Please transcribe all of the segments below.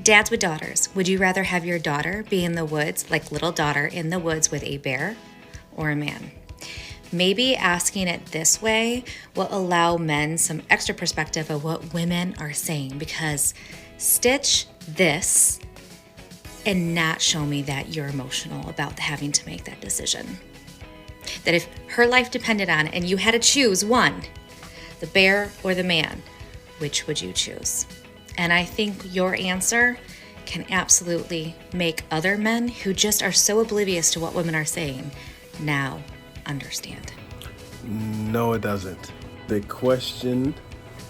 Dads with daughters, would you rather have your daughter be in the woods, like little daughter in the woods with a bear, or a man? Maybe asking it this way will allow men some extra perspective of what women are saying, because stitch this and not show me that you're emotional about having to make that decision. That if her life depended on it and you had to choose one, the bear or the man, which would you choose? And I think your answer can absolutely make other men who just are so oblivious to what women are saying now understand. No, it doesn't. The question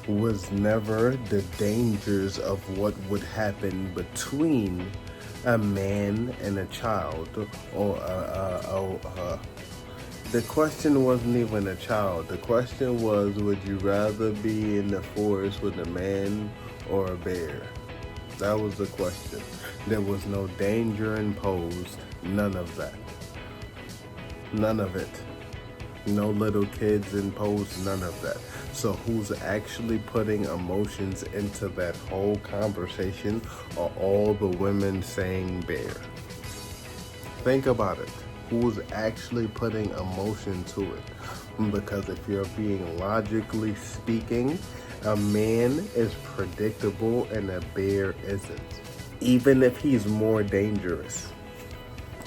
was never the dangers of what would happen between a man and a child, or the question wasn't even a child. The question was, would you rather be in the forest with a man or a bear? That was the question. There was no danger imposed, none of that. None of it. No little kids imposed, none of that. So who's actually putting emotions into that whole conversation are all the women saying bear. Think about it. Who's actually putting emotion to it? Because if you're being logically speaking, a man is predictable and a bear isn't. Even if he's more dangerous.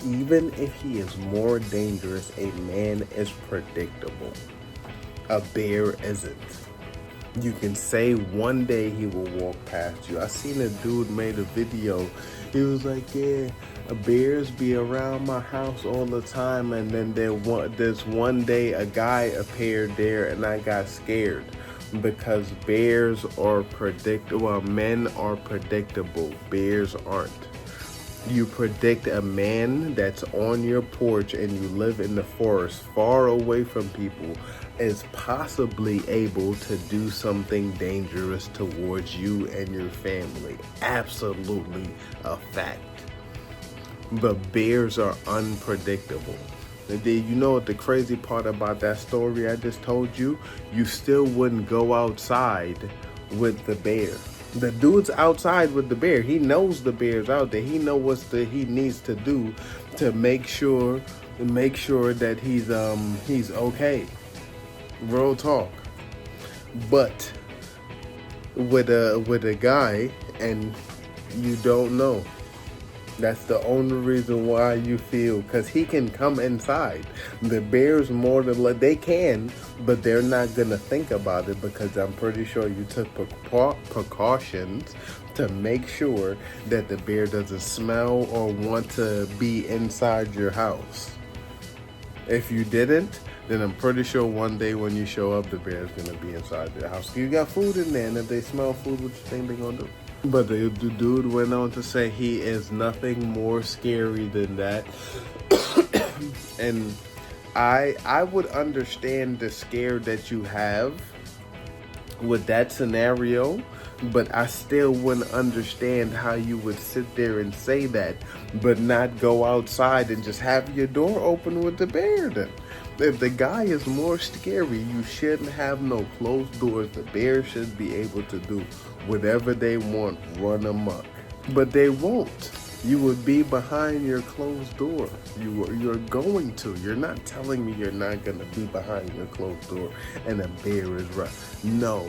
Even if he is more dangerous, a man is predictable. A bear isn't. You can say one day he will walk past you. I seen a dude made a video. He was like, yeah, bears be around my house all the time, and then there's one day a guy appeared there and I got scared. Because bears are predictable. Well, men are predictable. Bears aren't. You predict a man that's on your porch and you live in the forest far away from people is possibly able to do something dangerous towards you and your family. Absolutely a fact. But bears are unpredictable. You know what the crazy part about that story I just told you? You still wouldn't go outside with the bear. The dude's outside with the bear. He knows the bear's out there. He knows he needs to do to make sure that he's okay. Real talk. But with a guy and you don't know. That's the only reason why you feel, because he can come inside. The bears more than they can, but they're not gonna think about it, because I'm pretty sure you took precautions to make sure that the bear doesn't smell or want to be inside your house. If you didn't, then I'm pretty sure one day when you show up, the bear's gonna be inside your house. You got food in there, and if they smell food, what you think they're gonna do? But the dude went on to say he is nothing more scary than that. And I would understand the scare that you have with that scenario, but I still wouldn't understand how you would sit there and say that, but not go outside and just have your door open with the bear then. If the guy is more scary, you shouldn't have no closed doors. The bear should be able to do whatever they want, run amok. But they won't. You would be behind your closed door. You're going to. You're not telling me you're not going to be behind your closed door and a bear is right. No.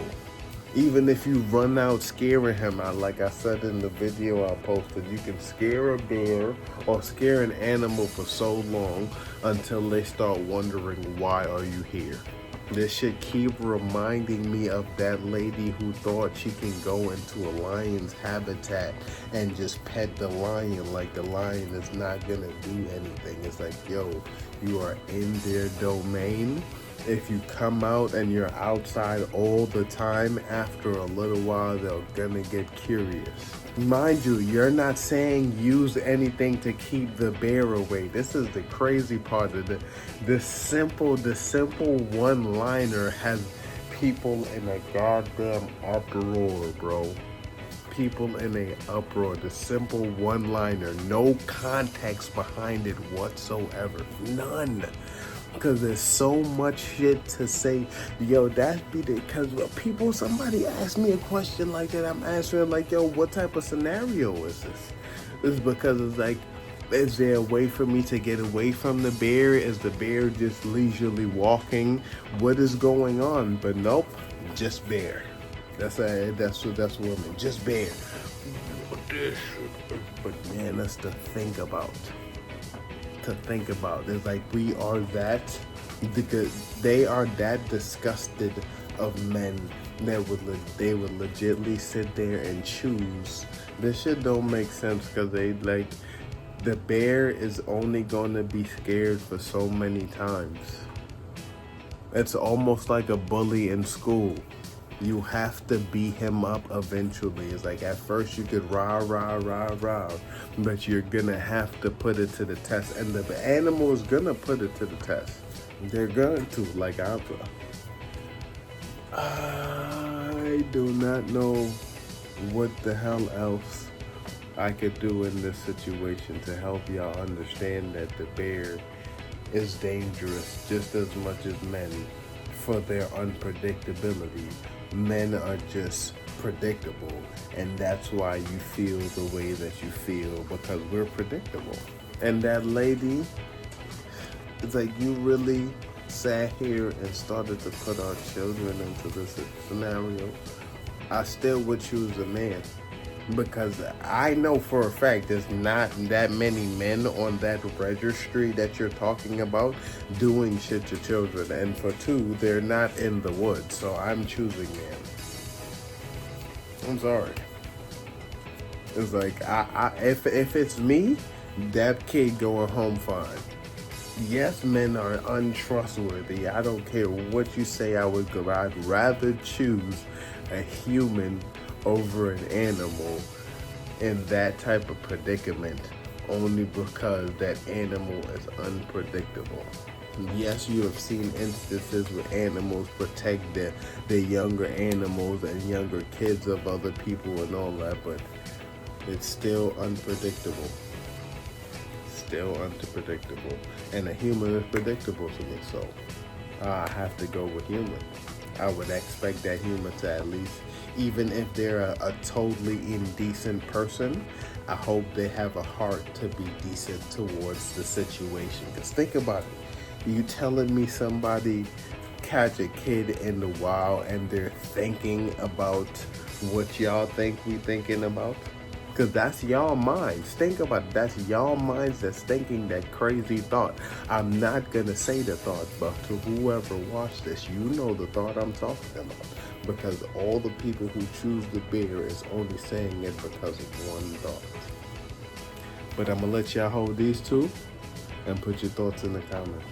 Even if you run out scaring him, like I said in the video I posted, you can scare a bear or scare an animal for so long until they start wondering, why are you here? This should keep reminding me of that lady who thought she can go into a lion's habitat and just pet the lion like the lion is not gonna do anything. It's like, yo, you are in their domain. If you come out and you're outside all the time, after a little while, they're gonna get curious. Mind you, you're not saying use anything to keep the bear away. This is the crazy part of it. The simple one-liner has people in a goddamn uproar, bro. People in a uproar. The simple one-liner, no context behind it whatsoever. None. Because there's so much shit to say. Yo, that be the, because somebody asked me a question like that, I'm answering like, yo, what type of scenario is this? It's because it's like, is there a way for me to get away from the bear? Is the bear just leisurely walking? What is going on? But nope, just bear. That's what I mean. Just bear. But man, that's to think about. It's like we are that, they are that disgusted of men that they would legitly sit there and choose. This shit don't make sense because they like, the bear is only gonna be scared for so many times. It's almost like a bully in school. You have to beat him up eventually. It's like at first you could rah, but you're gonna have to put it to the test. And the animal is gonna put it to the test. They're going to, like I do not know what the hell else I could do in this situation to help y'all understand that the bear is dangerous just as much as men for their unpredictability. Men are just predictable, and that's why you feel the way that you feel, because we're predictable. And that lady, it's like, you really sat here and started to put our children into this scenario. I still would choose a man, because I know for a fact there's not that many men on that registry that you're talking about doing shit to children. And for two, they're not in the woods, so I'm choosing man. I'm sorry. It's like, if it's me, that kid going home fine. Yes, men are untrustworthy. I don't care what you say. I'd rather choose a human over an animal in that type of predicament, only because that animal is unpredictable. Yes, you have seen instances where animals protect the younger animals and younger kids of other people and all that, but it's still unpredictable. And a human is predictable to me, so I have to go with human. I would expect that human to at least, even if they're a totally indecent person, I hope they have a heart to be decent towards the situation. Because think about it. You telling me somebody catch a kid in the wild and they're thinking about what y'all think we thinking about? Because that's y'all minds. Think about it. That's y'all minds that's thinking that crazy thought. I'm not going to say the thought, but to whoever watched this, you know the thought I'm talking about. Because all the people who choose the bear is only saying it because of one thought. But I'm going to let y'all hold these two and put your thoughts in the comments.